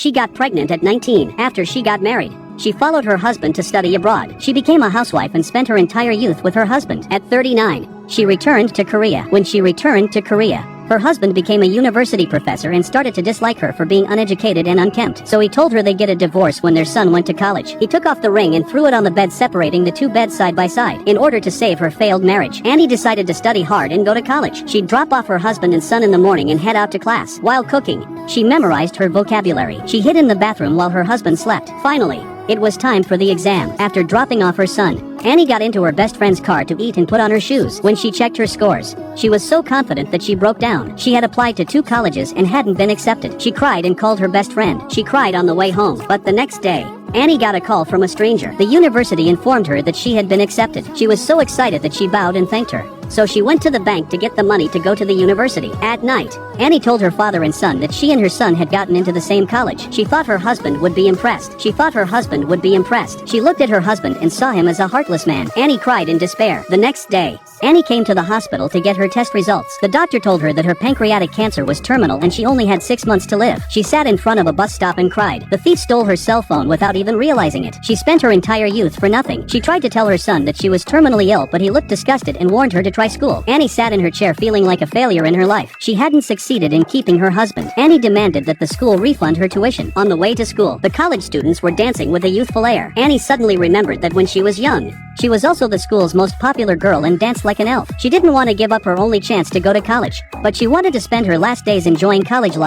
She got pregnant at 19 after she got married. She followed her husband to study abroad. She became a housewife and spent her entire youth with her husband. At 39, she returned to Korea. When she returned to Korea, her husband became a university professor and started to dislike her for being uneducated and unkempt. So he told her they'd get a divorce when their son went to college. He took off the ring and threw it on the bed, separating the two beds side by side. In order to save her failed marriage, Annie decided to study hard and go to college. She'd drop off her husband and son in the morning and head out to class. While cooking, she memorized her vocabulary. She hid in the bathroom while her husband slept. Finally, it was time for the exam. After dropping off her son, Annie got into her best friend's car to eat and put on her shoes. When she checked her scores, she was so confident that she broke down. She had applied to 2 colleges and hadn't been accepted. She cried and called her best friend. She cried on the way home. But the next day, Annie got a call from a stranger. The university informed her that she had been accepted. She was so excited that she bowed and thanked her. So she went to the bank to get the money to go to the university. At night, Annie told her father and son that she and her son had gotten into the same college. She thought her husband would be impressed. She looked at her husband and saw him as a heartless man. Annie cried in despair. The next day, Annie came to the hospital to get her test results. The doctor told her that her pancreatic cancer was terminal and she only had 6 months to live. She sat in front of a bus stop and cried. The thief stole her cell phone without even realizing it. She spent her entire youth for nothing. She tried to tell her son that she was terminally ill, but he looked disgusted and warned her to try school. Annie sat in her chair feeling like a failure in her life. She hadn't succeeded in keeping her husband. Annie demanded that the school refund her tuition. On the way to school, the college students were dancing with a youthful air. Annie suddenly remembered that when she was young, she was also the school's most popular girl and danced like an elf. She didn't want to give up her only chance to go to college, but she wanted to spend her last days enjoying college life.